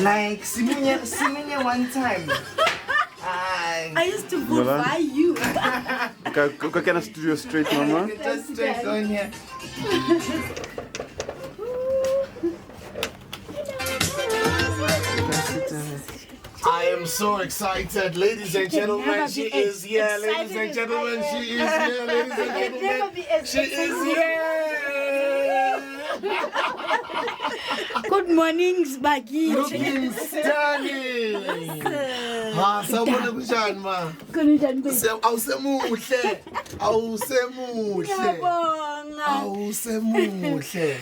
Like Simunya one time. I used to vote by you. Go get a studio straight, mama. Just straight on here. I am so excited, ladies and gentlemen. She is here, ladies and gentlemen. She is here, ladies and gentlemen. She is here. Good morning, Sbagi. Looking stunning. Ha, sabona kunjani ma? Awusemuhle. Awusemuhle.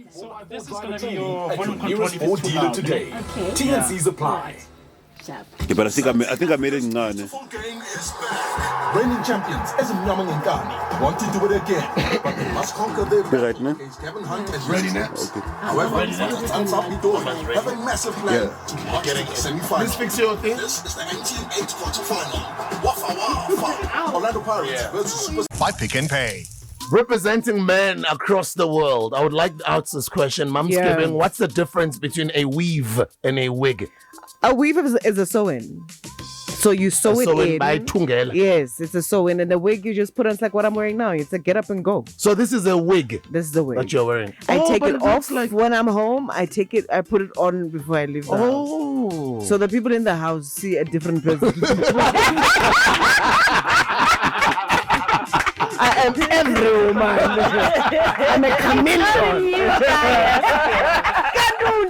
So this is going to be your volume control dealer today. Okay. TNCs apply. Yeah, but I think I made it ngane. Game is back. Reigning champions as Mnyamangani want to do it again, but they must conquer their Right, man. against Kevin Hunt and Ready next. However, have a massive plan to march to the semi-final. Let's fix your thing. This is the 19-8 quarter-final. Wafa Wafa. Orlando Pirates versus Super. By Pick and Pay. Representing men across the world, I would like to ask this question. Mum's giving, what's the difference between a weave and a wig? A weave is a sew-in. So you sew it in. By Tungela. Yes, it's a sew-in. And the wig you just put on, it's like what I'm wearing now. It's a get up and go. So this is a wig This is the wig. that you're wearing. I take but it off looks when I'm home. I put it on before I leave the house. So the people in the house see a different person. I am every woman. I'm a chameleon.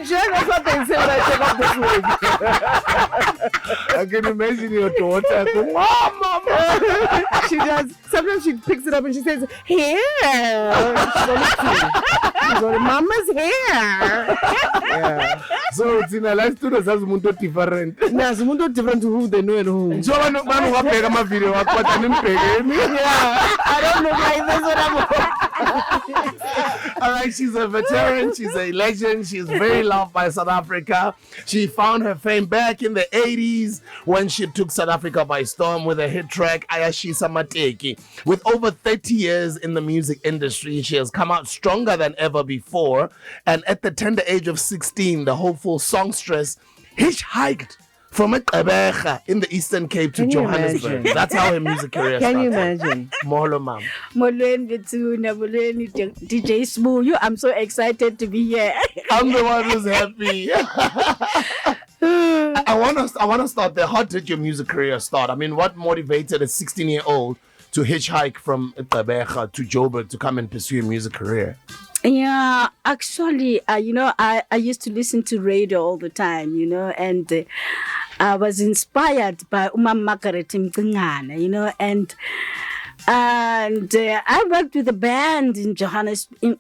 That's what they say when I take off this wig. I can imagine your daughter going, Mama. She does. Sometimes she picks it up and she says, "Here." She's going, "Mama's here." Yeah. So it's in a life to us as mundo different. There's mundo different to who they know and who. So I don't look like this when I'm all right, she's a veteran, she's a legend, she's very loved by South Africa. She found her fame back in the 80s when she took South Africa by storm with a hit track, Ayashisa Mateki. With over 30 years in the music industry, she has come out stronger than ever before. And at the tender age of 16, the hopeful songstress hitchhiked from Gqeberha in the Eastern Cape to Johannesburg. Imagine? That's how her music career started. Can you imagine? Molo, ma'am. Molweni DJ Smooth. I'm so excited to be here. I'm the one who's happy. I want to start there. How did your music career start? I mean, what motivated a 16-year-old to hitchhike from Gqeberha to Joburg to come and pursue a music career? Yeah, actually, I used to listen to radio all the time, and I was inspired by camaraderie, and I worked with a band in Johannesburg,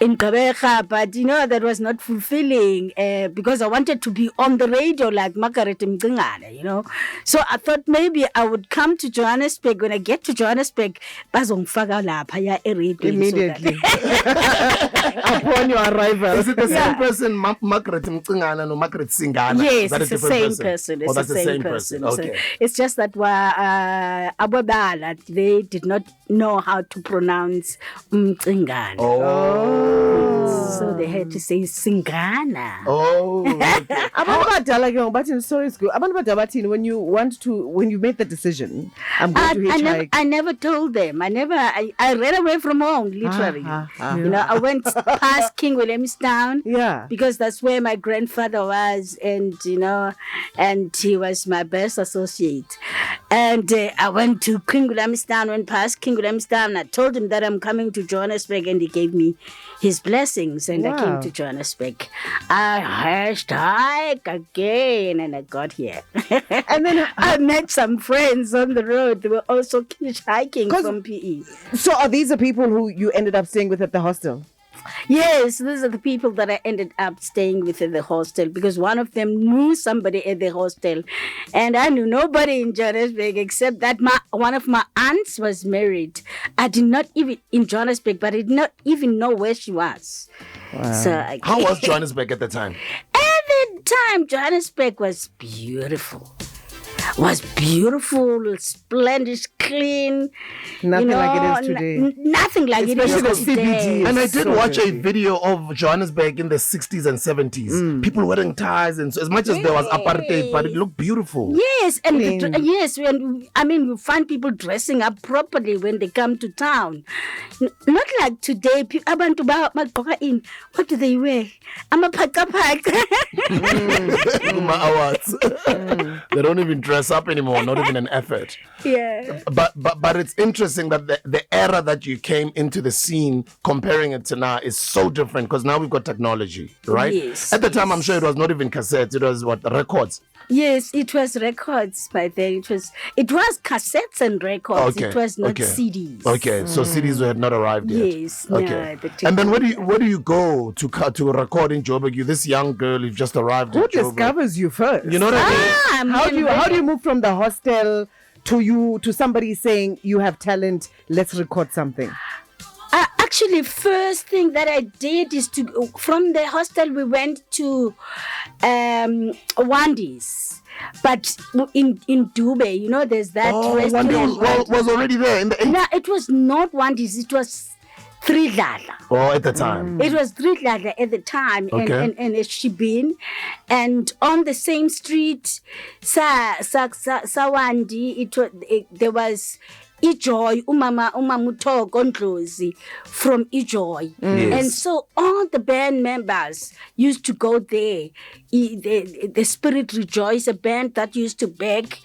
in Gqeberha, but that was not fulfilling because I wanted to be on the radio like camaraderie, So I thought maybe I would come to Johannesburg. When I get to Johannesburg, Immediately. Upon your arrival. Is it the same person, Margaret Mcingana or Margaret Singana? Yes, it's the same person. It's that's the same person. Okay. It's just that Ababala, they did not know how to pronounce Mcingana. So they had to say Singana. When you made the decision, I'm going to hitchhike. I never told them. I ran away from home, literally. I went past King Williamstown. Yeah. Because that's where my grandfather was, and he was my best associate. And I went to King Williamstown, went past King Williamstown. I told him that I'm coming to Johannesburg, and he gave me his blessings, and I came to Johannesburg. I hashtag again, and I got here. And then I met some friends on the road. They were also hitchhiking from PE. So are these the people who you ended up staying with at the hostel? Yes, these are the people that I ended up staying with at the hostel, because one of them knew somebody at the hostel, and I knew nobody in Johannesburg except that one of my aunts was married. I did not even in Johannesburg, but I did not even know where she was. Wow. So how was Johannesburg at the time? At the time, Johannesburg was beautiful. Splendid, clean. Nothing like it is today. Nothing like Especially it is the today. CBD. And I did So watch a dirty. video of Johannesburg in the 60s and 70s. People wearing ties, and so, as much as there was apartheid, but it looked beautiful. Yes, and Clean. yes, you find people dressing up properly when they come to town. Not like today. Abantu bagqoka in. What do they wear? I'm a paka. Awards. They don't even dress up anymore, not even an effort. Yeah. But it's interesting that the era that you came into the scene, comparing it to now, is so different because now we've got technology, right? Yes, At the time, I'm sure it was not even cassettes; it was records. Yes, it was records by then. It was cassettes and records. Okay, It was not okay. CDs. Okay, so CDs had not arrived yet. Yes, no, Okay. the And then where do you go to record in Joburg? You this young girl, you've just arrived Who in Joburg. discovers you first? You know what I mean? How do you move from the hostel to somebody saying you have talent? Let's record something. Actually, first thing that I did is from the hostel we went to Wandi's, but in Dubai, there's that One day restaurant. was already there in the 80s. No, it was not Wandi's. It was Tridlala. Oh, at the time. It was Tridlala at the time, Okay. and Shibin, and on the same street, Sawandi. There was Ijoy, Umama Utoko Ndlozi from Ijoy. Yes. And so all the band members used to go there. The Spirit Rejoice, a band that used to back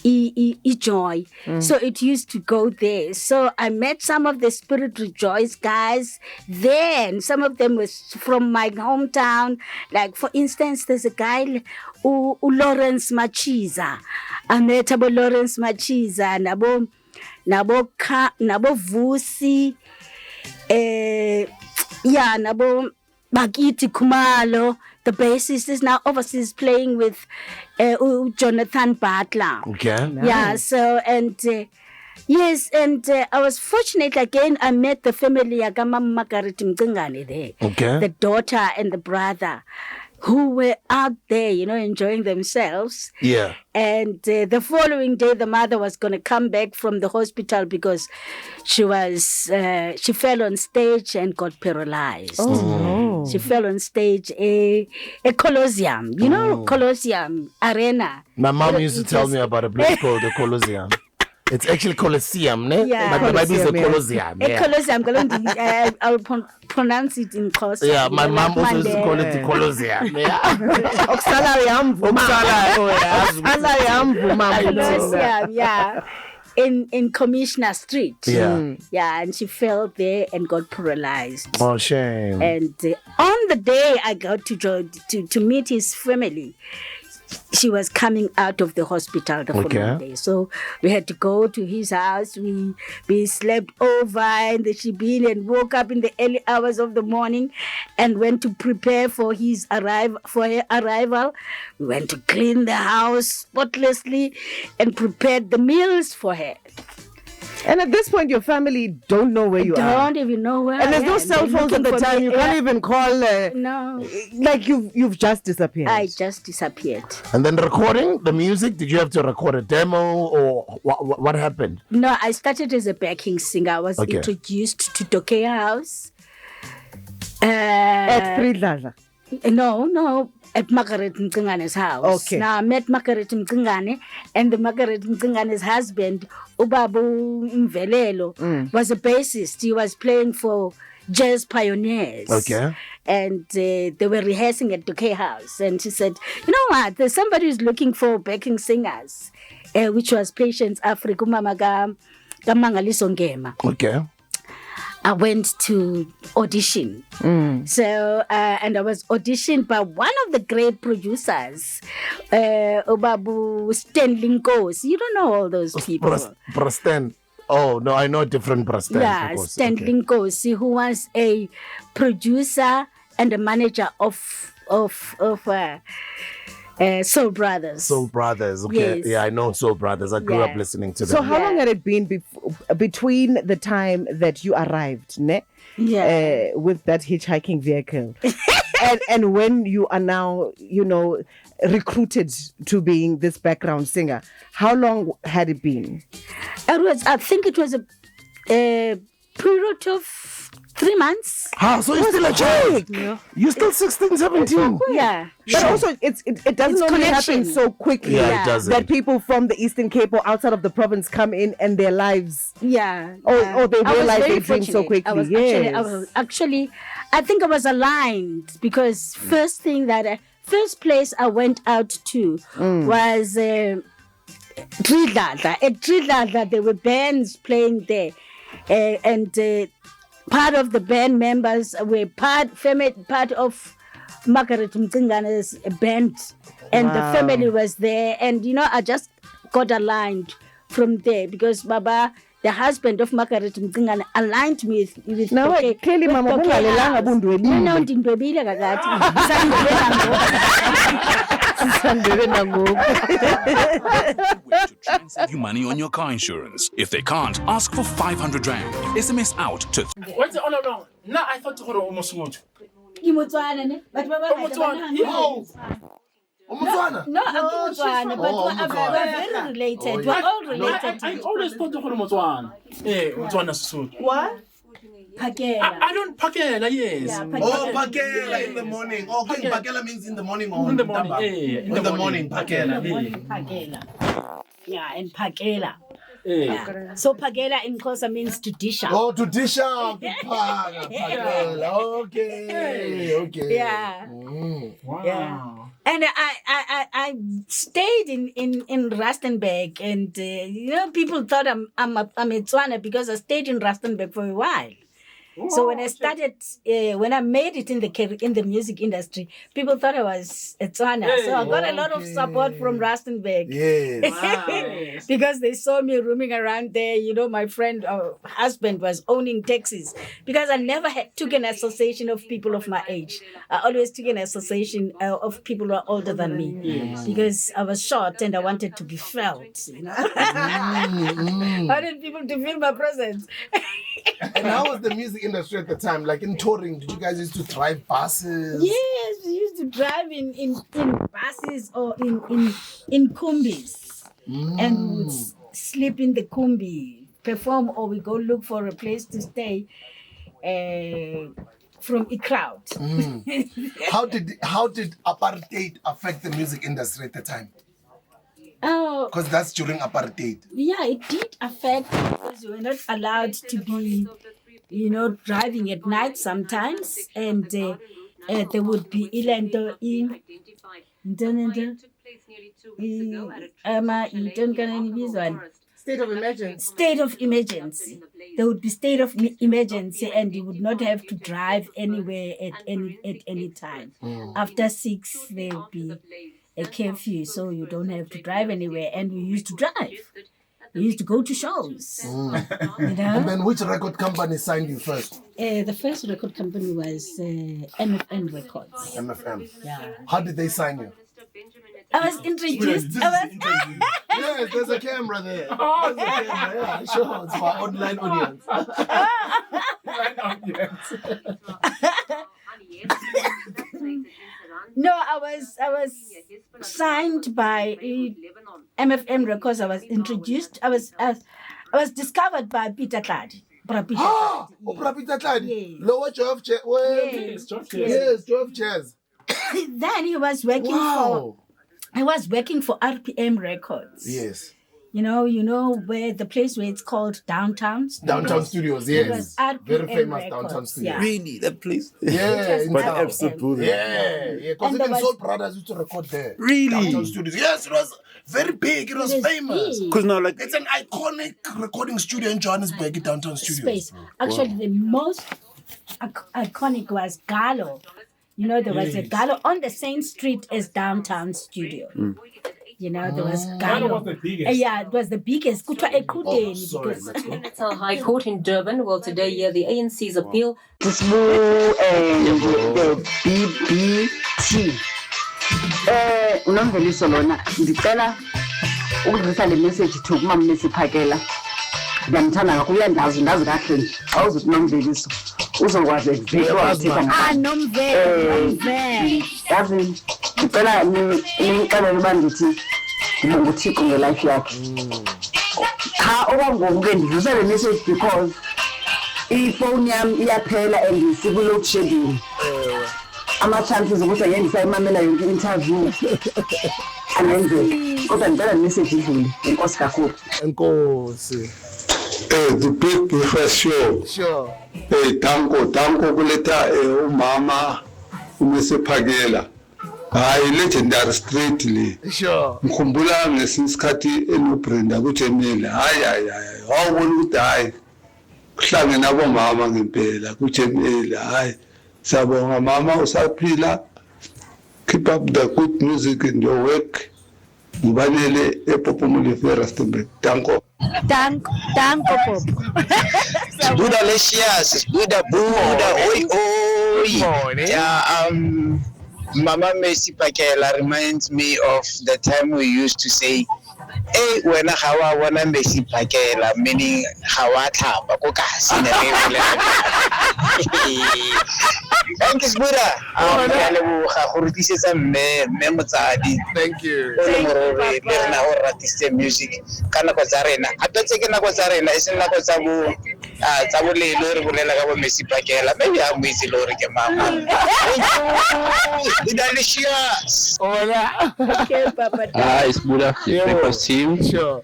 Ijoy. So it used to go there. So I met some of the Spirit Rejoice guys there, and some of them was from my hometown. Like, for instance, there's a guy, Lawrence Machiza. I met Lawrence Machiza, nabo Vusi, nabo Bagiti Kumalo. The bassist is now overseas playing with Jonathan Butler. Okay. Yeah, so, and yes, and I was fortunate again. I met the family Agama Margaret Mcingane there. Okay. The daughter and the brother, who were out there, enjoying themselves. Yeah. And the following day, the mother was going to come back from the hospital because she fell on stage and got paralyzed. Oh, no. She fell on stage, a Colosseum, Colosseum Arena. My mom used to tell me about a place called the Colosseum. It's actually Colosseum, ne? Yeah. But the Bible is a Colosseum, Colosseum. Yeah. Colosseum, I'll pronounce it in Xhosa. Yeah, my mom also used to Monday. call it the Colosseum. Yeah. Okusala yamvuma. Okusala yamvuma. Colosseum, yeah. In Commissioner Street. Yeah. Yeah, and she fell there and got paralyzed. Oh, shame. And on the day I got to meet his family, she was coming out of the hospital the following day. So we had to go to his house. We slept over in the Shibin and woke up in the early hours of the morning and went to prepare for her arrival. We went to clean the house spotlessly and prepared the meals for her. And at this point, your family don't know where you are. Don't even know where. And there's I no am. cell They're phones at the looking for time. me. You can't even call. No, Like you've just disappeared. I just disappeared. And then recording the music, did you have to record a demo or what happened? No, I started as a backing singer. I was introduced to Tokea House. At Tridlala. No, at Margaret Mcingane's house. Okay. Now I met Margaret Mcingane, and the Margaret Mcingane's husband, Ubabu Mvelelo, was a bassist. He was playing for Jazz Pioneers. Okay. And they were rehearsing at Tokea House. And she said, you know what, there's somebody who's looking for backing singers, which was Patience Africa, Mama Mangaliso Ngema. Okay. I went to audition. So, and I was auditioned by one of the great producers, Obabu Stanley Nkosi. You don't know all those people. Brasten. Oh, no, I know different Brasten. Yeah, Stanley Nkosi, who was a producer and a manager of Soul Brothers. Soul Brothers. Okay. Yes. Yeah, I know Soul Brothers. I grew up Yeah. listening to them. So how long had it been between the time that you arrived, ne? Yeah. With that hitchhiking vehicle? and when you are now, recruited to being this background singer, how long had it been? I think it was a period of 3 months. So you're still a child. Yeah. You're still 16, 17. Yeah. But also, it doesn't normally happen so quickly. Yeah, it doesn't. That people from the Eastern Cape or outside of the province come in and their lives. Yeah. Or they realize their dream so quickly. I think I was aligned because first place I went out to was Tridladla. At Tridladla, there were bands playing there. And part of the band members were part of Margaret Mtsingane's band. And the family was there. And, I just got aligned from there because Baba, the husband of Margaret Mtsingane, aligned me with no, clearly, Mama, no, ndindwebile kakati. To transfer you money on your car insurance. If they can't, ask for 500 rand. SMS out to... What's it? Oh, no. No, I thought you were almost good. No, I'm Motswana, but we're very related. We're all related. I always thought you were Motswana. Motswana Sud. What? Pakela. I don't Pakela, yes. Yeah, Pakela in the morning. Okay, Pakela means in the morning or in the morning. In the morning, Pakela. Pakela. Yeah, and Pakela. Yeah. So Pakela in Xhosa means to dish out. Oh, to dish out. Pakela. Okay. Yeah. Wow. Yeah. And I stayed in Rustenburg, and people thought I'm a Tswana because I stayed in Rustenburg for a while. So when I started, when I made it in the music industry, people thought I was a Tswana. So I got a lot of support from Rustenburg. Yes. Wow. Because they saw me roaming around there. My friend husband was owning taxis. Because I never took an association of people of my age. I always took an association of people who are older than me. Yes. Because I was short and I wanted to be felt. I wanted people to feel my presence. And how was the music industry at the time? Like in touring, did you guys used to drive buses? Yes, we used to drive in buses or in kumbis. And we would sleep in the kumbi, perform, or we go look for a place to stay from a crowd. How did apartheid affect the music industry at the time? Oh, because that's during apartheid. Yeah, it did affect because we were not allowed to be, driving at night sometimes, and there would be State of emergency. State of emergency. There would be state of emergency, and you would not have to drive anywhere at any time. After 6, there would be a curfew, so you don't have to drive anywhere. And we used to drive. We used to go to shows. And then which record company signed you first? The first record company was MFM Records. MFM. Yeah. How did they sign you? I was introduced. Yes, there's a camera there. There's a camera. Yeah, sure. It's for our online audience. No, I was signed by MFM Records. I was introduced. I was discovered by Peter Tladi. Peter Tladi. Lower Joe of Chairs. Yes, Joe of Chairs. Then he was working for RPM Records. Yes. You know where the place where it's called Downtown Studios. Downtown Studios, yes. It was RPM very famous Records, Downtown Studios. Yeah. Really, that place? Yeah, But absolutely. Yeah. Because even Soul Brothers used to record there. Really? Downtown Studios. Yes, it was very big. It was famous. Because now, like, it's an iconic recording studio in Johannesburg, Downtown Studios. Space. Actually, the most iconic was Gallo. There was a Gallo on the same street as Downtown Studio. There was Gallo. Was the biggest. Yeah, it was the biggest. Natal High Court in Durban will today hear the ANC's appeal. The BBT. Unomveliso lona ndicela ukudlisa le message to kumamnisi Pakela. Ndiyamthanda kakhulu uyandazi ndazi kahle awuzuthi nomveliso. uzokwazi exactly. Nomvele. Yazi ngicela ningixelele uba ndithi ngibonga uThixo ngelife yakhe. Cha okwangoku ke ndidlulisa le message because ifone yami iyaphela and siku-load shedding. Ama-chances ukuthi ngendisayimamela yonke interview angenzeki kodwa ngicela message idlule. Inkosi kakhulu. Enkosi. The big breakfast show. Sure. Danko kuleta umama umese Pakela. Hayi legendary street le. Sure. Ngikhumbula ngesinye isikhathi enobrenda kuJemile. Hayi awubona ukuthi hayi kuhlangene abomama ngempela kuJemile. Hayi sabonga mama usaphila. Keep up the good music in your work. Ngibanele ePopomole Rustenburg. Danko Pop. Buddha Lecious, Buddha, oi. Yeah, Mama Messi Pakela reminds me of the time we used to say, hey, when I wanna Messi Pakela, meaning how tapa kokasi Thank you, Buddha. Thank you. Music. Kana kwa zarena. Atotse na kwa zarena. Isina kwa sabu le lori bulela kabo Messi Pakela. Maybe I'm busy lori ke mama. Delicious. Hola. Okay, Papa. It's Buddha. The breakfast team. Sure.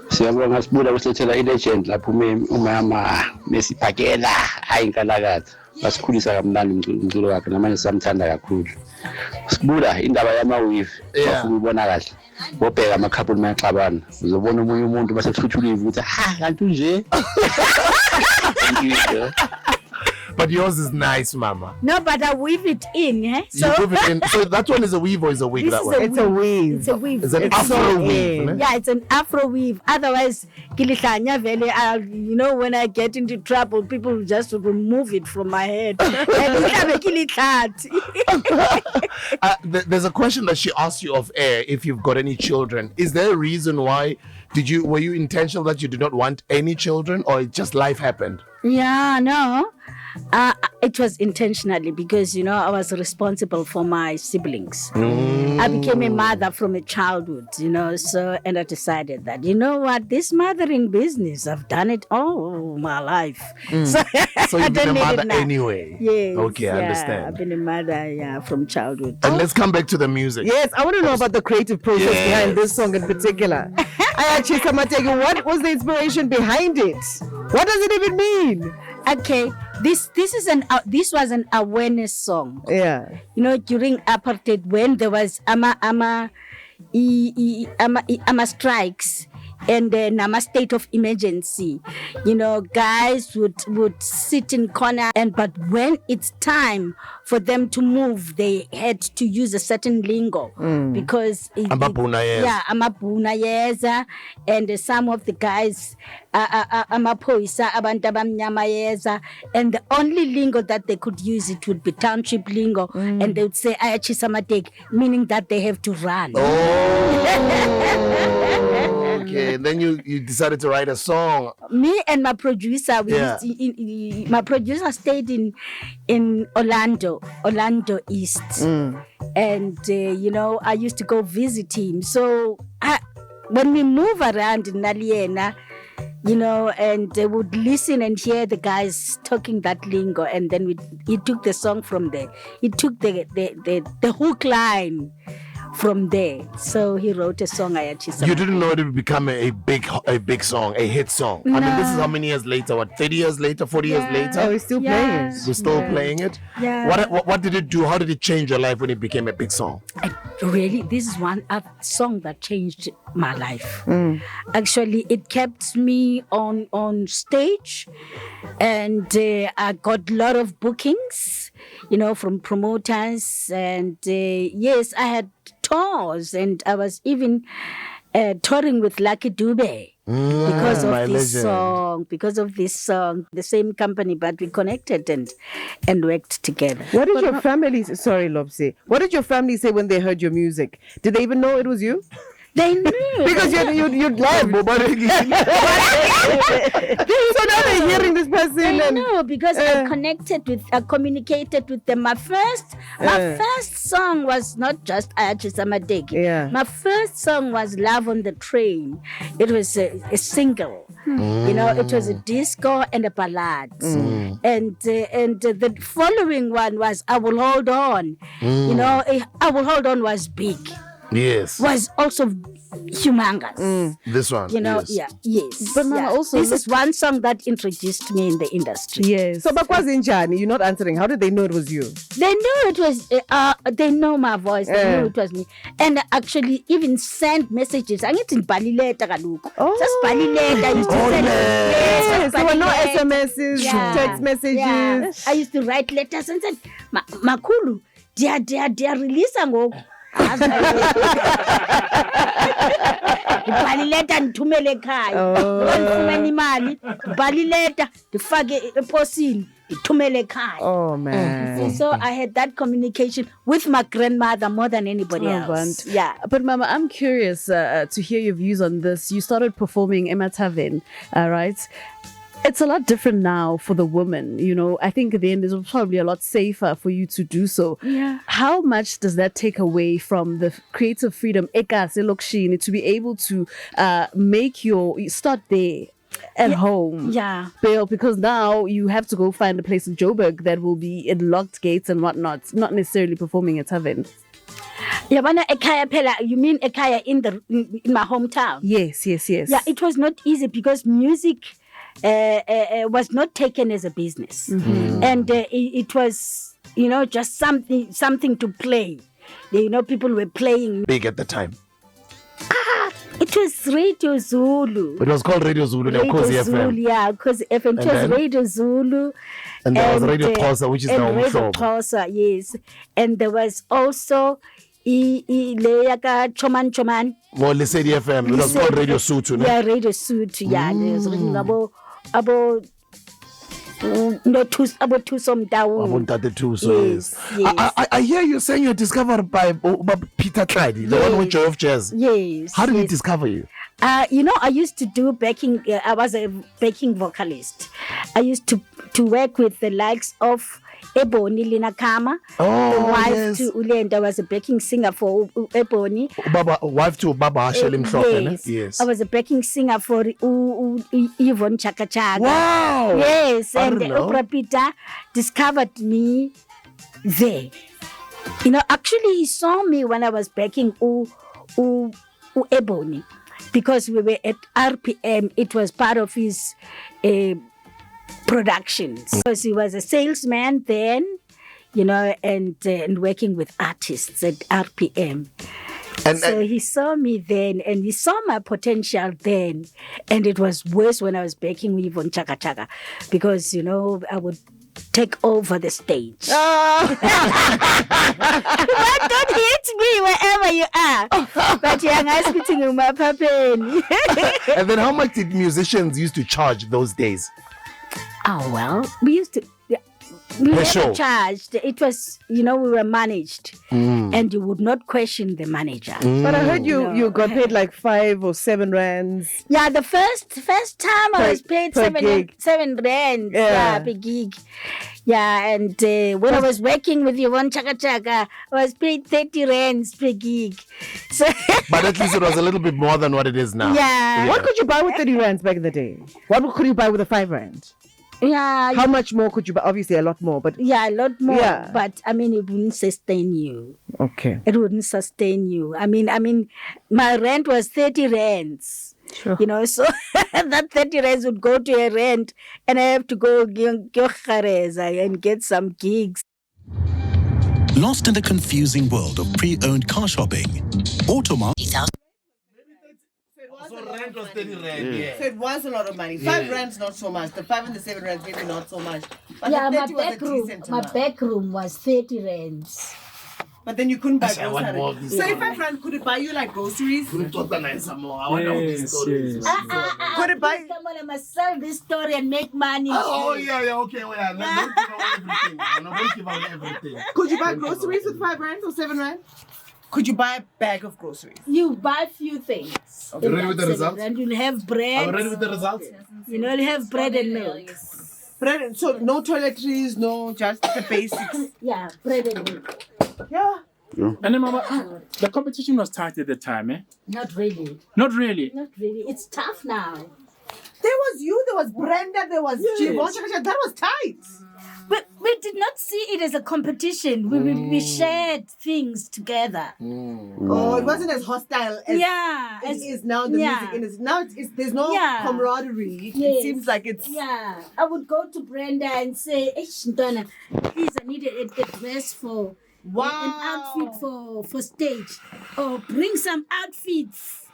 Siyabonga Sibuda usethela ilegend lapho umama Messi Pakela ayinkalakatha. Basikhulisa kamnandi umculo wakhe namanje samthanda kakhulu. Sibuda indaba yamawive bafuna ubona kahle. Bobheka ama-couple maxabana uzobona umunye umuntu base kuthuthula ukuthi ha kanti nje. But yours is nice, Mama. No, but I weave it in, eh? So, you weave it in. So that one is a weave or is a wig? This That is one. It's a weave. It's a weave. It's an Afro weave. Ne? Yeah, it's an Afro weave. Otherwise, Kilihlanya Vele, you know, when I get into trouble, people just remove it from my head. There's a question that she asked you off air if you've got any children. Is there a reason why? Were you intentional that you did not want any children, or just life happened? Yeah, no. It was intentionally because, you know, I was responsible for my siblings. I became a mother from a childhood, you know, and I decided that, you know what, this mothering business, I've done it all my life. So you've been a mother anyway? Yes. Okay, I yeah, understand. I've been a mother, from childhood. And let's come back to the music. Yes, I want to know about the creative process behind this song in particular. What was the inspiration behind it? What does it even mean? Okay, this was an awareness song. Yeah. You know, during apartheid, when there was ama strikes and then state of emergency, you know, guys would sit in corner, but when it's time for them to move, they had to use a certain lingo because Amabhuna yeza, and some of the guys amaphoyisa abantu abamnyama yeza, and the only lingo that they could use, it would be township lingo, and they would say ayachisa mateki, meaning that they have to run. Okay, and then you decided to write a song. Me and my producer, my producer stayed in Orlando East, and you know, I used to go visit him. So when we move around in Naliena, you know, and they would listen and hear the guys talking that lingo, and then he took the song from there. He took the hook line from there. So he wrote a song. You didn't know it would become a big song, a hit song. No. I mean, this is how many years later? What, 30 years later, 40 years later? Oh, we're still playing it. You're still playing it? Yeah. What did it do? How did it change your life when it became a big song? This is one song that changed my life. Actually, it kept me on stage, and I got a lot of bookings, you know, from promoters, and yes, I had tours, and I was even touring with Lucky Dube because of this song, the same company, but we connected and worked together. What did your family, sorry Lopsy, what did your family say when they heard your music? Did they even know it was you? They knew. Because you'd left. So now they're hearing this person. They and know because I communicated with them. My first song was not just Ayachi Samadeki. Yeah. My first song was Love on the Train. It was a single. You know, it was a disco and a ballad. And the following one was I Will Hold On. You know, I Will Hold On was big. Yes. Was also humongous. This one. You know, yes. Yes. But Mama, also this is one song that introduced me in the industry. Yes. So Bakwazi Njani, you're not answering. How did they know it was you? They knew it was, they know my voice. They knew it was me. And actually even sent messages. I get in Balileta Galuko. Just Balileta. I used to send Yes. There were no SMSs, text messages. Yeah. I used to write letters and said, Makulu, dia release ngo. Balileta nithumele ekhaya ngifumene imali balileta ndifake eposini ithumele ekhaya. Oh man. So I had that communication with my grandmother more than anybody else. Yeah. But Mama, I'm curious to hear your views on this. You started performing Ematavin, right? It's a lot different now for the woman, you know. I think at the end it's probably a lot safer for you to do so. Yeah. How much does that take away from the creative freedom to be able to start there at home? Yeah. Bill, because now you have to go find a place in Joburg that will be in locked gates and whatnot, not necessarily performing at Tavern. Yabana ekaya phela, you mean ekaya in my hometown? Yes. Yeah, it was not easy because music was not taken as a business. And it was, you know, just something to play. You know, people were playing. Big at the time. It was Radio Zulu. It was called Radio Zulu. Radio Zulu, yeah, because FM it was Radio Zulu. And there was Radio Xhosa, which is now Radio Xhosa, yes. And there was also Leyaka Choman. Well, Lesedi FM. It was called Radio Sutu. No? Yeah, Radio Sutu. Yeah, there's about Tusom Dawu. Yes. I hear you saying you're discovered by Peter Clyde, the one with Joy of Jazz. Yes. How did he discover you? You know, I used to do backing. I was a backing vocalist. I used to work with the likes of Ebony Linakama, the wife to Ulenda, was a backing singer for Ebony. Wife to Baba Shelim Shoppen. Yes. I was a backing singer for Yvonne Chaka Chaka. Wow. Yes, and Oprah Peter discovered me there. You know, actually he saw me when I was backing Ebony, because we were at RPM. It was part of his productions, because he was a salesman then, you know, and working with artists at RPM. So he saw me then, and he saw my potential then, and it was worse when I was backing with Yvonne Chaka Chaka, because, you know, I would take over the stage. But don't hit me wherever you are. But you're asking my papa. And then how much did musicians used to charge those days? Oh, well, we used to... We never charged. It was, you know, we were managed, and you would not question the manager. But I heard you got paid like 5 or 7 rands. Yeah, the first time I was paid 7 rands per gig. Yeah, and when I was working with Yvonne Chaka Chaka, I was paid 30 rands per gig. So but at least it was a little bit more than what it is now. Yeah. What could you buy with 30 rands back in the day? What could you buy with a 5 rand? Yeah. How much more could you buy? Obviously, a lot more, but yeah, a lot more. Yeah. But I mean, it wouldn't sustain you. Okay. It wouldn't sustain you. I mean, my rent was 30 rands. Sure. You know, so that 30 rands would go to a rent, and I have to go and get some gigs. Lost in the confusing world of pre-owned car shopping, Automart. So rent was 30 rand, yeah. So it was a lot of money. 5 rands, not so much. The 5 and the 7 rands, maybe not so much. But yeah, the 30 was a decent my amount. back room was 30 rands. But then you couldn't buy Actually, I want more of groceries. this So if one. 5 rand, could it buy you like groceries? Couldn't talk that nice some more. I want all these stories. Could it buy? Someone I must sell this story and make money. Oh, yeah, okay. Oh, yeah. Don't give away everything. Don't give away everything. Could you buy groceries with 5 rands or 7 rands? Could you buy a bag of groceries? You buy few things. Okay. Ready with the results? And you'll have bread. Are we ready with the results? You know, you'll have bread and milk. Bread and, so no toiletries, no, just the basics. Yeah, bread and milk. Yeah. And then, Mama, the competition was tight at the time, eh? Not really. Not really. Not really. It's tough now. There was you, there was Brenda, there was Jivon. That was tight. But we did not see it as a competition. We shared things together. Oh, it wasn't as hostile as it is now in the music industry. Now there's no camaraderie. It seems like it's... Yeah. I would go to Brenda and say, Donna, please, I need a dress for... an outfit for stage. Or bring some outfits.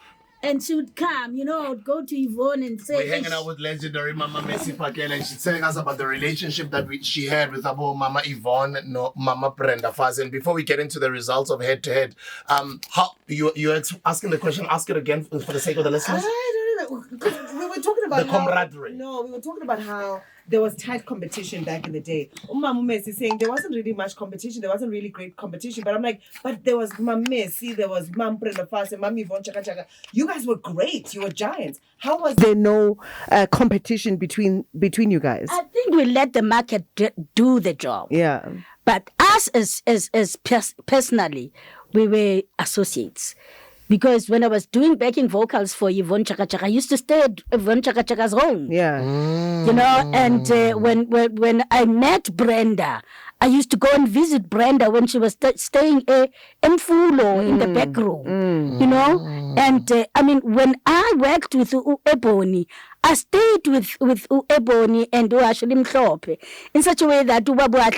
And she would come, you know, I would go to Yvonne and say... We're hanging out with legendary Mama Messi Pakela, and she's telling us about the relationship that she had with our Mama Yvonne and Mama Brenda Faz. And before we get into the results of head-to-head, how you're asking the question, ask it again for the sake of the listeners. I don't know. Because we were talking about the camaraderie. We were talking about how there was tight competition back in the day. Mama Messi saying there wasn't really much competition. There wasn't really great competition. But I'm like, but there was Mama Messi, there was Mam Brenda Faz and Mami Yvonne Chaka Chaka. You guys were great. You were giants. How was there no competition between you guys? I think we let the market do the job. Yeah. But us as personally, we were associates. Because when I was doing backing vocals for Yvonne Chaka Chaka, I used to stay at Yvonne Chaka Chaka's home. Yeah. You know, and when I met Brenda, I used to go and visit Brenda when she was staying in Mfulo in the back room. You know? And I mean, when I worked with Ebony, I stayed with Ebony and Ashlim Mhlope in such a way that Upra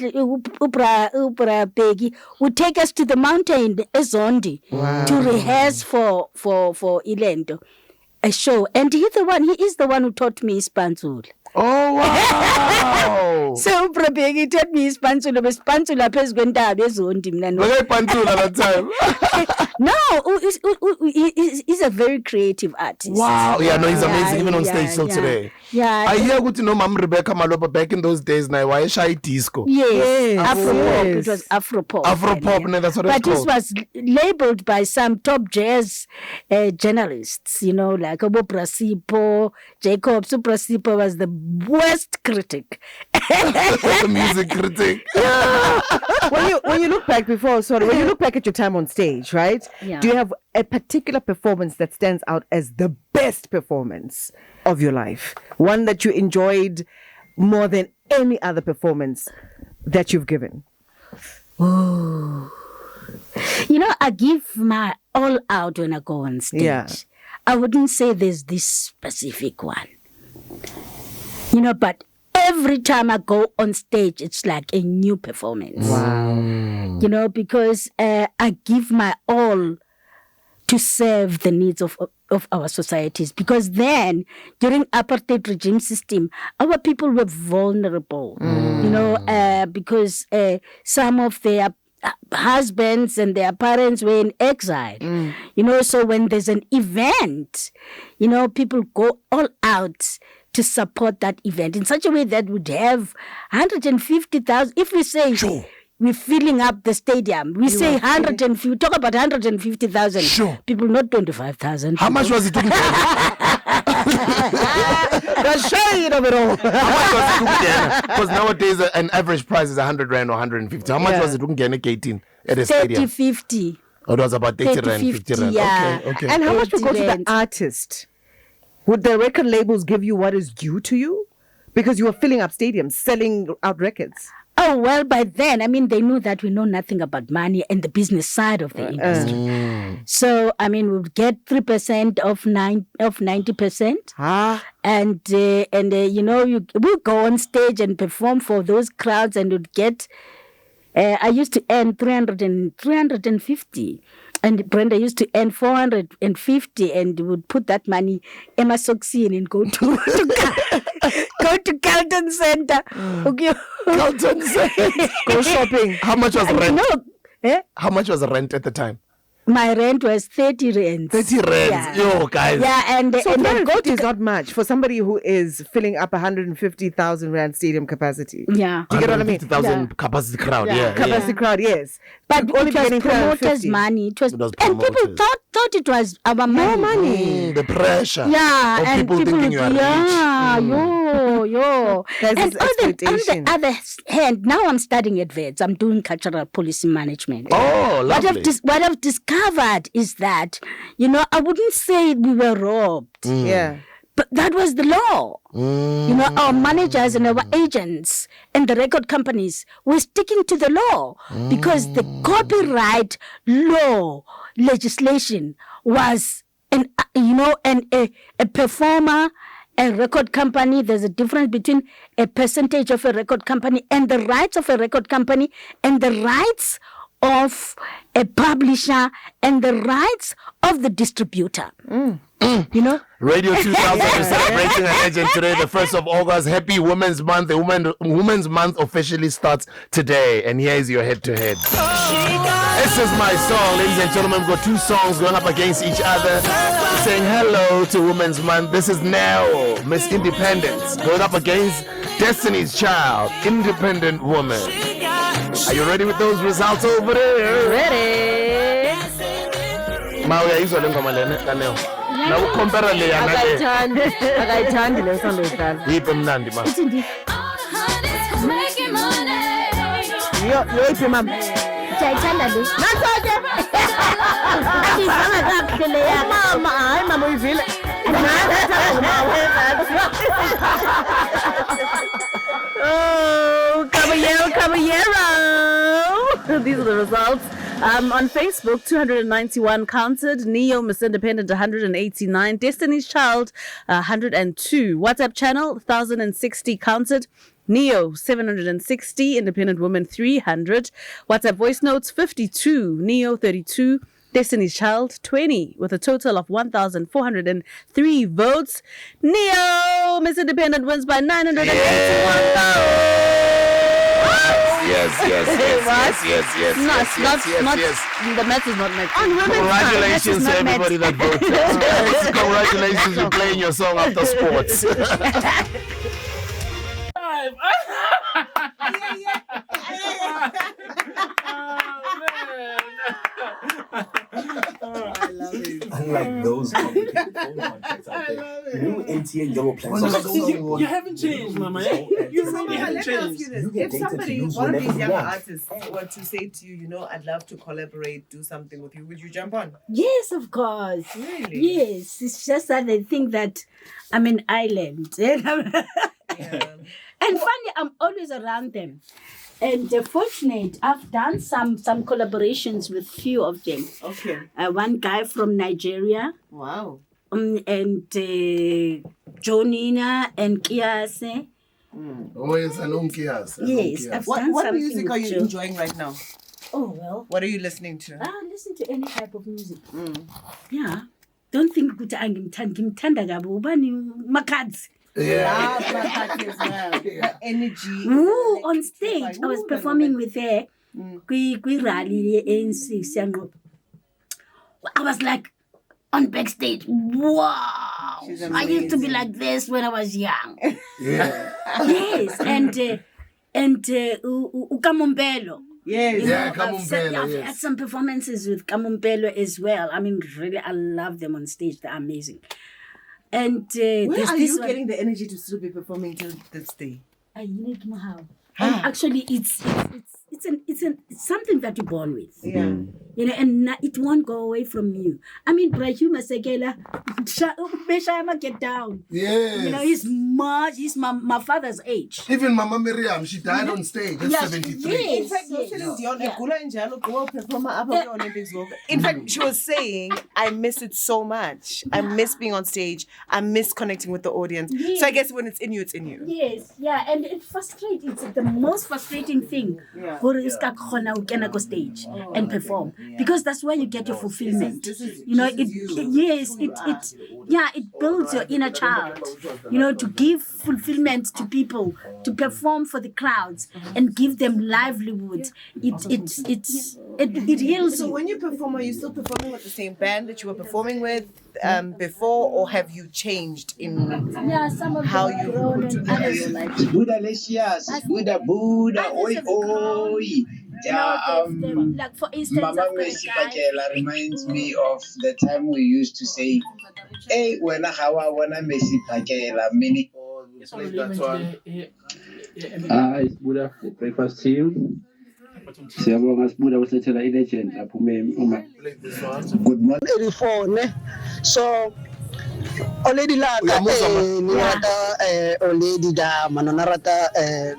Peggy would take us to the mountain, Ezondi, to rehearse for Ilendo, a show. And he is the one who taught me Ispanzul. Oh, wow! So Upra Peggy taught me Ispanzul. Ispanzul apes gwenda Ezondi. Look at Panzul at that time. No, he's a very creative artist. Wow. Yeah, no, he's amazing, even on stage till today. Yeah. I hear good to know Mam Rebecca Maloba back in those days now. Why shy disco? Yes. Afropop. It was Afropop. Afropop, no, that's what it's called. But this was labeled by some top jazz journalists, you know, like Obo Prasipo, Jacob Suprasipo was the worst critic. Music critic. When you look back when you look back at your time on stage, right? Yeah. Do you have a particular performance that stands out as the best performance of your life? One that you enjoyed more than any other performance that you've given? Oh. You know, I give my all out when I go on stage. Yeah. I wouldn't say there's this specific one. You know, but every time I go on stage, it's like a new performance. Wow. You know, because I give my all to serve the needs of our societies. Because then, during apartheid regime system, our people were vulnerable. You know, because some of their husbands and their parents were in exile. You know, so when there's an event, you know, people go all out to support that event in such a way that would have 150,000. If we say we're filling up the stadium, we say 150, talk about 150,000 people, not 25,000. How much was it? The shade of it all. How much was it? Because nowadays an average price is 100 rand or 150. How much was it? 18 at a stadium? 50. Oh, it was about 30 rand, 50 rand. Yeah. Okay. And how much would go to the artist? Would the record labels give you what is due to you? Because you were filling up stadiums, selling out records. Oh, well, by then, I mean, they knew that we know nothing about money and the business side of the industry. So, I mean, we would get 3% of 90%. And you know, we'll go on stage and perform for those crowds and would get, I used to earn 350. And Brenda used to earn 450 and would put that money in my soxine and go to Carlton Center. Carlton Center. Go shopping. How much was rent? No. How much was the rent at the time? My rent was 30 rands. 30 rands. Yo, guys. Yeah, and So and then 250 is not much for somebody who is filling up 150,000 rand stadium capacity. Yeah. Do you get what I mean? 150,000 capacity crowd. Yeah. Capacity crowd, yes. But only it was getting promoters' 350. money. It was and promoters. people thought it was our money. The pressure. Yeah, of and people thinking you are rich. Yo. Guys, And it's on exploitation. the other hand, now I'm studying at VETS. I'm doing cultural policy management. Oh, lovely. What I've discovered is that, I wouldn't say we were robbed. Yeah. But that was the law. Our managers and our agents and the record companies were sticking to the law because the copyright law legislation was a performer, a record company. There's a difference between a percentage of a record company and the rights of a record company and the rights of a publisher and the rights of the distributor. Radio 2000 is celebrating an legend today, the 1st of August. Happy Women's Month. The Women's Month officially starts today. And here is your head-to-head. This is my song, ladies and gentlemen. We've got two songs going up against each other, saying hello to Women's Month. This is now Miss Independence going up against Destiny's Child, Independent Woman. Are you ready with those results over there? Ready. Mauya izwa le ngoma lena kaneo. Na ukompara le yana le. Akayithandi le sound oyidlala. Yiphi mnandi ma. Yo yiphi mama. Ngiyayithanda le. Nasoke. Ayizama kahle le yakho. Mama, hayi mama uyivile. Oh, caballero. These are the results. On Facebook, 291 counted. Neo, Miss Independent, 189. Destiny's Child, 102. WhatsApp channel, 1,060 counted. Neo, 760. Independent Woman, 300. WhatsApp voice notes, 52. Neo, 32. Destiny's Child, 20, with a total of 1,403 votes. Neo, Miss Independent, wins by 981 votes. Yes. The math is not met. Congratulations to everybody that voted. Congratulations for playing your song after sports. I love it. Unlike those complicated phone contacts out there. New MTN Yellow plans. You haven't changed, Mama. You really haven't changed. If somebody, one of these younger artists were to say to you, I'd love to collaborate, do something with you, would you jump on? Yes, of course. Really? Yes. It's just that they think that I'm an island. And funny, I'm always around them. And fortunate, I've done some collaborations with few of them. Okay. One guy from Nigeria. Wow. And Jonina and Kiase. Oh, yes, I know Kiase. Yes. I've done What something music are you with enjoying right now? Oh, well. What are you listening to? I listen to any type of music. Yeah. Don't think ukuthi angimthanda kabi ubani makhadzi. Yeah. Energy. Ooh, on stage, I was performing with her. Kwi rally ANC Siyanqobo. I was like on backstage. Wow. I used to be like this when I was young. Yeah. Yes, and Kamumpelo. Yes. Yeah, Kamumpelo. I've had some performances with Kamumpelo as well. I mean, really, I love them on stage. They're amazing. And where are you getting the energy to still be performing till this day? I need to know how. And actually, it's something that you're born with. Yeah. And it won't go away from you. I mean, Brahima Sekela, Beshayama get down. Yes. He's my father's age. Even Mama Miriam, she died on stage at 73. Yes. In fact, she was saying, I miss it so much. I miss being on stage. I miss connecting with the audience. Yes. So I guess when it's in you, it's in you. Yes, yeah, and it frustrates. It's the most frustrating thing for go stage and perform because that's where you get your fulfillment. It builds your inner child. To give fulfillment to people, to perform for the crowds and give them livelihood. it heals So you. when you perform, are you still performing with the same band that you were performing with before, or have you changed in how you put together your life? Buddha Lesias, Buddha, oi, oi. Yeah, Like for instance, Mama Messi Pakela reminds me of the time we used to say, hey, when I wanna Messi Pakela, mini. Hi, Buddha, the breakfast team. Siyabonga Sibuda usilethela i-legend lapho uma. Good morning. 84 ne. So already la ka ni rata already da manana rata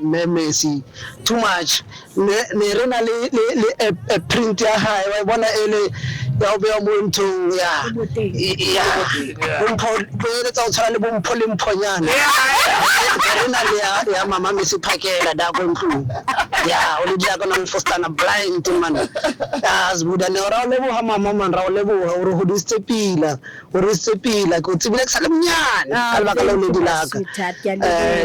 me Messi too much ne rena le print ya high wa bona ele ya be mo ntong ya bompho be tsa tshwana le bompho le mphonyana rena le ya mama Messi Pakela da go ntong ya already ya kana mfostana blind man as buda ne ra le bo ha mama man ra le bo o re hodiste pila ko tsibile kusale mnyane alibaka lo ledi laka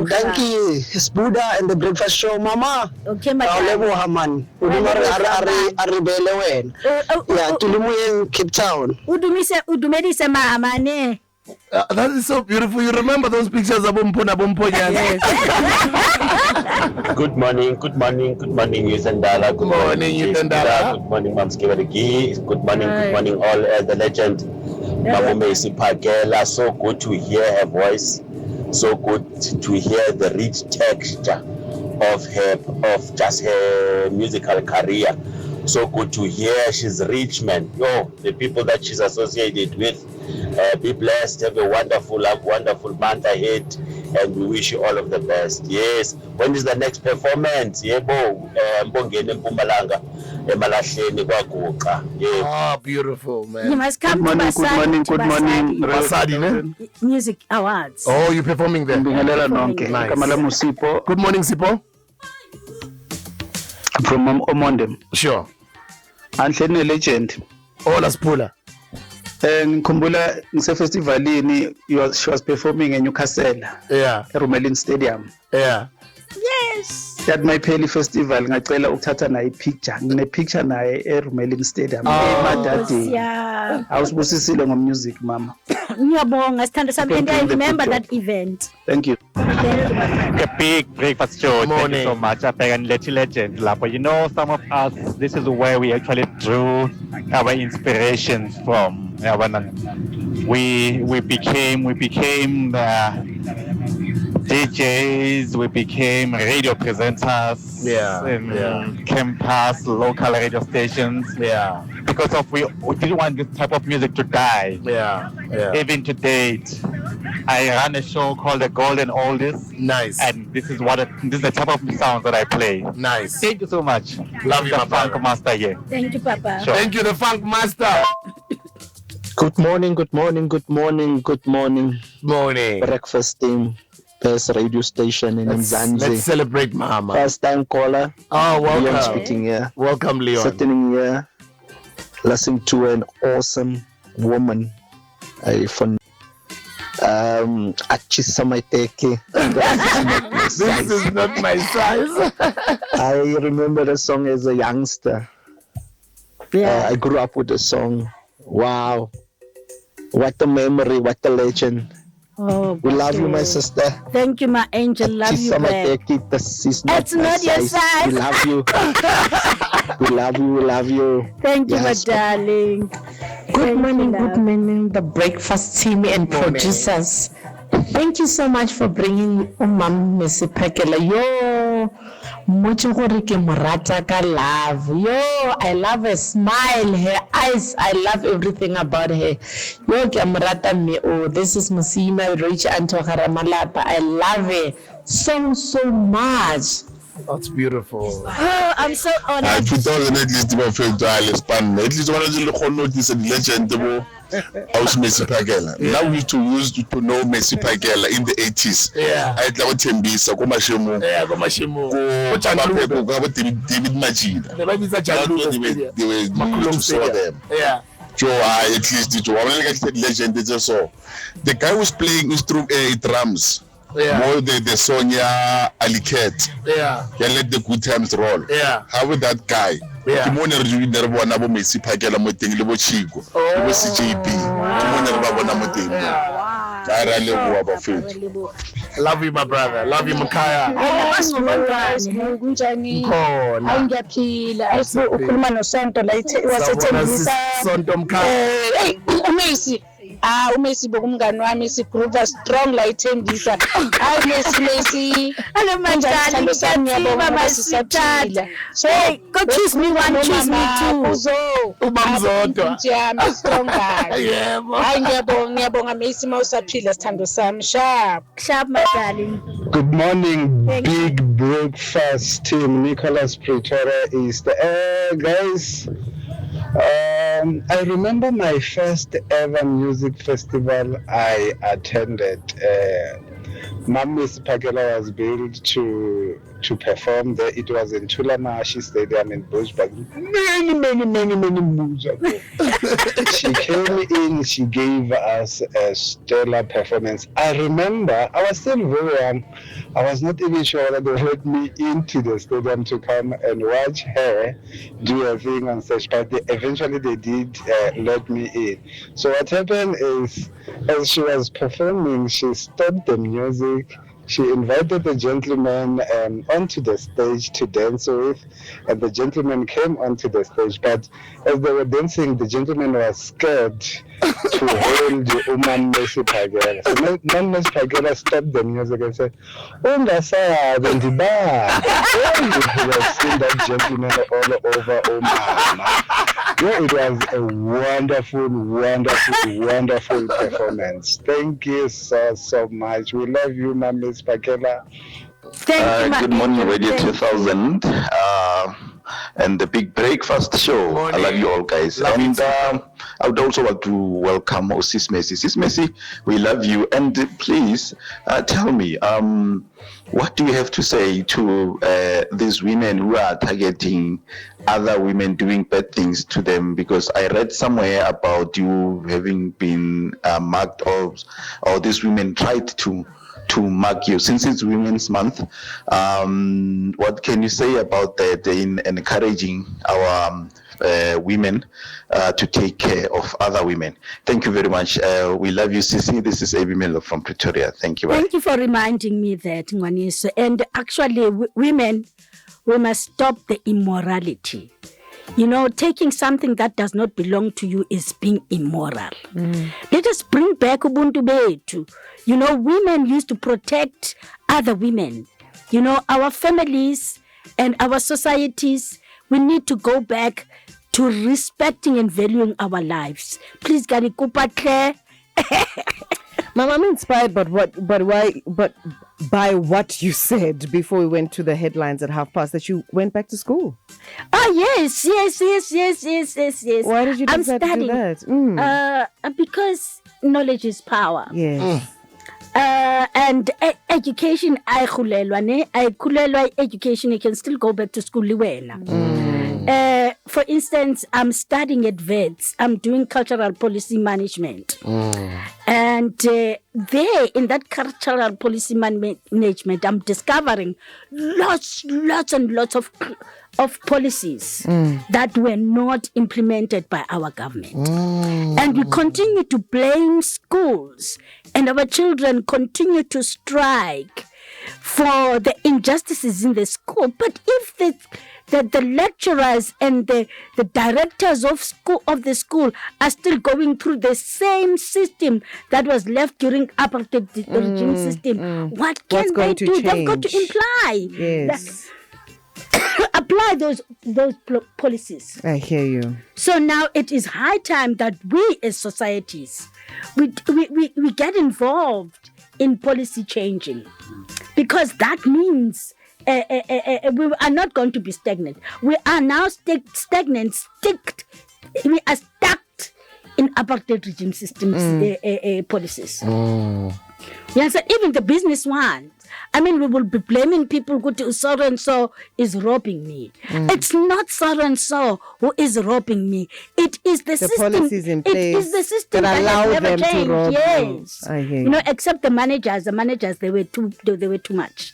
thank you Buddha and the breakfast show mama okay ra le bo ha man o di mare are bele wena ya tulimu in Cape Town udumedise mama ne. That is so beautiful. You remember those pictures of Bumpona Bumponyana? Good morning, Yusandala. Good morning, Yusandala. Good morning, Mams Kivariki. Good morning, all the legend. Mama Messi Pakela. So good to hear her voice. So good to hear the rich texture of her musical career. So good to hear she's rich, man. The people that she's associated with. Be blessed. Have a wonderful month ahead, and we wish you all of the best. Yes. When is the next performance? Yebo, Mbongeni Mpumalanga, Emalahleni kwaGuqa. Oh, beautiful, man. You must come to Basadi, Music Awards. Oh, you're performing there. Nice. Kamala Musipo. Good morning, Sipo. From Omondem. Sure. Anhleni legend. Oh, las Pula. Ngikhumbula ngisefestivalini she was performing in Newcastle. Yeah. eRumelin Stadium. Yeah. Yes. That my Peli festival ngacela ukuthatha naye picture. Ngine picture naye eRumelin Stadium. Emadadi. Yeah. Awusibusisile ngommusic mama. Ngiyabonga sithanda sami and I remember that event. Thank you. A big breakfast show. Thank you so much. And legend, Lapo. You know, some of us, this is where we actually drew our inspirations from. We became DJs, we became radio presenters in campus, local radio stations. Yeah. Because we didn't want this type of music to die. Yeah. Even to date, I run a show called The Golden Oldies. Nice. And this is the type of sounds that I play. Nice. Thank you so much. Love you, the Funk Master here. Thank you, Papa. Sure. Thank you, the Funk Master. Good morning. Morning. Breakfast team, best radio station in Mzansi. Let's celebrate Mama. First time caller. Oh, welcome. Leon speaking here. Welcome, Leon. Sitting here, listening to an awesome woman. From Achisa Maiteke. This is not my size. I remember the song as a youngster. Yeah. I grew up with the song. Wow. What a memory, what a legend. Oh, we love you, my sister. Thank you, my angel. Love you, back. It's not your size. We love you. we love you. Thank you, my darling. Good morning, the breakfast team and producers. Thank you so much for bringing Mama Messi Pakela. Yo, mucho gore ke morata ka love. Yo, I love her smile, her eyes. I love everything about her. Yo, ke morata me. Oh, this is Musima Rich Antohara Malapa. I love her so much. That's beautiful. Oh, I'm so honored. I put all the at least my friend to Alice Pan. At least one of the notice and legend of Messi Pakela. Now we used to know Messi Pakela in the 80s. Yeah. I love Tembisa, Komashimo. Yeah, Komashimo. David Majida. They were used to saw them. Yeah. So at least it was legend. It's also the guy was playing drums. Yeah. More the Sonia Aliket. Yeah. Let the good times roll. Yeah. How would that guy? ke mo ne re bona bo Messi Pakela mo teng le bo Chico le bo CJP ke mo ne re ba bona mo teng ka ra le go ba fethu. Love you my brother, love you Makaya. Kunjani? Hayi ngiyaphila. Ukhuluma noSonto la wasethembisa. Sonto Mkhaya. uMessi. uMessi bokumngani wami sigroupa strong la ithembisa. Hayi Messi. Hello my darling. Ngiyabonga sisaphila. So go choose me one, choose me two. Ubamzodwa. Yami strong guy. Yebo. Hayi ngiyabonga Messi mawusaphila sithando sami. Sharp my darling. Good morning, Big Breakfast team. Nicholas Pretoria East. Guys, I remember my first ever music festival I attended. Messi Pakela was billed to perform there. It was in Tulamashi Stadium in Bushbuck. Many moons ago. She came in, she gave us a stellar performance. I remember, I was still very young. I was not even sure that they let me into the stadium to come and watch her do her thing on stage, but eventually they did let me in. So what happened is, as she was performing, she stopped the music. She invited the gentleman onto the stage to dance with, and the gentleman came onto the stage. But as they were dancing, the gentleman was scared to hold Messi Pakela. So Messi Pakela stopped the music and said, "Ungasabe ndiba." You have seen that gentleman all over Umama. Yeah, it was a wonderful performance. Thank you so much. We love you, Messi Pakela. Good morning, Radio 2000 and the Big Breakfast Show. I love you all, guys. And I would also want to welcome Sis Messi. Sis Messi, we love you. And please tell me, what do you have to say to these women who are targeting other women doing bad things to them? Because I read somewhere about you having been marked, or these women tried to mark you. Since it's Women's Month, what can you say about that in encouraging our women to take care of other women? Thank you very much. We love you, Sisi. This is Abby Miller from Pretoria. Thank you. Thank you for reminding me that, Ngwaniso. And actually, women, we must stop the immorality. You know, taking something that does not belong to you is being immoral. Let us bring back Ubuntu Betu. You know, women used to protect other women. You know, our families and our societies, we need to go back to respecting and valuing our lives. Please, Gary Kupatle. Mama, I'm inspired, but by what you said before we went to the headlines at 5:30, that you went back to school. Oh, yes. Why did you decide to do that? Because knowledge is power. Yes. And education, I khulelwa education, you can still go back to school. For instance, I'm studying at VETS. I'm doing cultural policy management. And there, in that cultural policy management, I'm discovering lots and lots of policies that were not implemented by our government. And we continue to blame schools, and our children continue to strike for the injustices in the school. But if the lecturers and the directors of the school are still going through the same system that was left during apartheid regime system, what can they do? They've got to apply those policies. I hear you. So now it is high time that we as societies, we get involved in policy changing, because that means we are not going to be stagnant. We are now stagnant. We are stuck in apartheid regime systems policies. Yes, even the business one. I mean, we will be blaming people who so and so is robbing me. It's not so and so who is robbing me. It is the system. Policies in place it is the system that allow has never them changed. to rob Yes. you. I hear you know, except the managers. The managers, they were too much.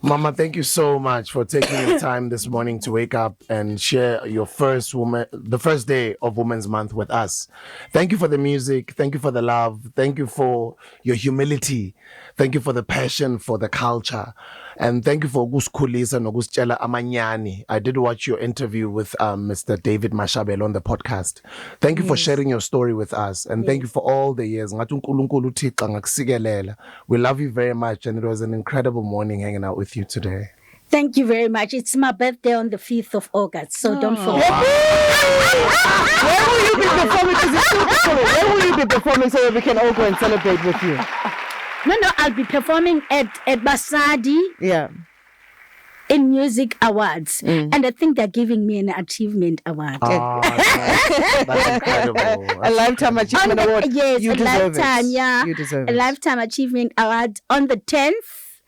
Mama, thank you so much for taking your time this morning to wake up and share the first day of Women's Month with us. Thank you for the music. Thank you for the love. Thank you for your humility. Thank you for the passion for the culture. And thank you for Guskulisa Nogustela Amanyani. I did watch your interview with Mr. David Mashabel on the podcast. Thank you for sharing your story with us. And thank you for all the years. We love you very much. And it was an incredible morning hanging out with you today. Thank you very much. It's my birthday on the 5th of August, so don't forget. Where will you be performing? Because it's so cool. Where will you be performing so that we can all go and celebrate with you? No, I'll be performing at Basadi. Yeah. In music awards. And I think they're giving me an achievement award. That's incredible. A lifetime achievement award. Yes, You a deserve lifetime, it. yeah. You deserve a it. lifetime achievement award on the 10th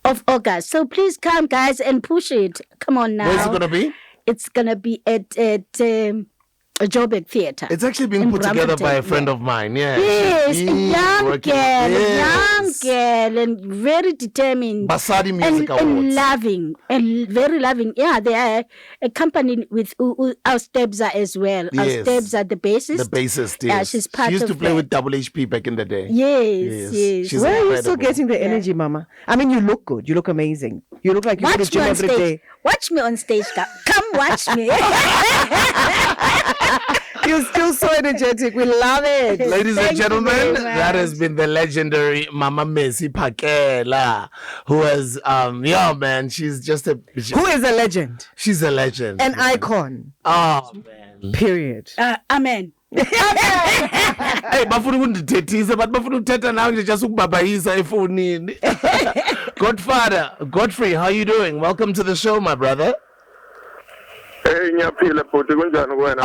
of August. So please come, guys, and push it. Come on now. Where's it going to be? It's going to be at Joburg Theatre. It's actually being put together by a friend of mine. Yeah. Yes, She's a young working- girl, Yes. and very determined. Basadi Music and Awards. loving, and very loving. Yeah, they are accompanied with our Stebza as well. Yes. Our Stebza, the bassist. The bassist, Yeah, yes. she's part She used of to play that. with Double HP back in the day. Yes. She's Where Where are you incredible. still getting the energy, Mama? I mean, you look good. You look amazing. You look like you go to Watch me gym on every stage. day. Watch me on stage. Come watch me. You're still so energetic. We love it. Ladies Thank and you gentlemen, very much. that has been the legendary Mama Messi Pakela, who has, yeah, man, she's just Who is a legend? She's a legend. An icon. Oh, man. Period. Amen. Hey, bafuna ukundithethisa but bafuna ukuthetha nawe nje just ukubabayisa efonini. Godfrey, how you doing? Welcome to the show, my brother. Hey, ngiyaphila bhuti kunjani kuwena?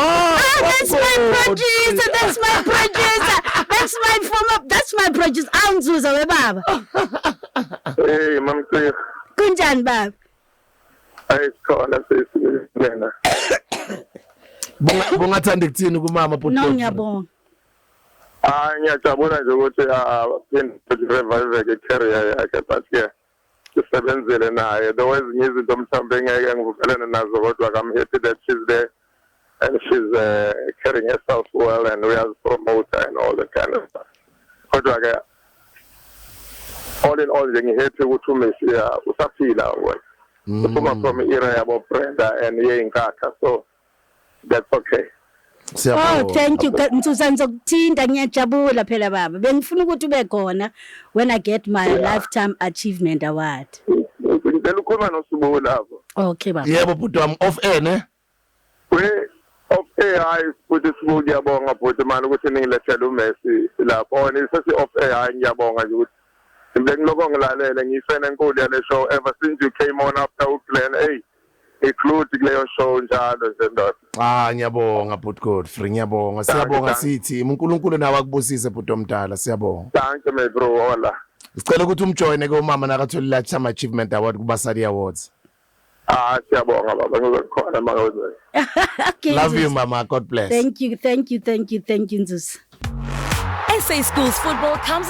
That's my producer. That's my producer. That's my producer. Awunzuza webaba. Hey, mamcira. Kunjani baba? Hayi sikhona sesilena. Bungathanda ukuthini kumama bhuti? No, ngiyabonga. Ngiyajabula nje ukuthi revive ke career yakhe but ke sisebenzele naye. There was ezinye izinto mhlawumbe engeke ngivukelane nazo kodwa I'm happy that she's there and she's carrying herself well and we are promoter and all that kind of stuff. Kodwa ke all in all nje ngihappy ukuthi uMessi usaphila wena. Uphuma from era yabo Brenda and yeyinkakha so that's okay. Oh, thank you. Mthusa ngizokuthinta ngiyajabula phela baba. Bengifuna ukuthi ube khona when I get my lifetime achievement award. Ngicela ukukhuluma noSibuko lapho. Okay baba. Yebo bhuti wami off air ne? We off air hayi futhi Sibuko ngiyabonga bhuti manje ukuthi ningilethele uMessi lapho. Nisesi off air hayi ngiyabonga nje ukuthi ngiloko ngilalele ngiyifana enkulu yale show ever since you came on after uGlenn. Hey, include kuleyo show njalo nje ndoda. Ngiyabonga bhuti Godfrey, ngiyabonga. Siyabonga sithi uNkulunkulu nawe akubusise bhuti omdala, siyabonga. Thank you my bro, hola. Sicela ukuthi umjoyine ke umama nakathola lifetime achievement award kuBasadi Awards. Siyabonga baba ngizokhona manje. Okay, Love you Nzuza. mama, God bless. Thank you, Nzuza. SA Schools football comes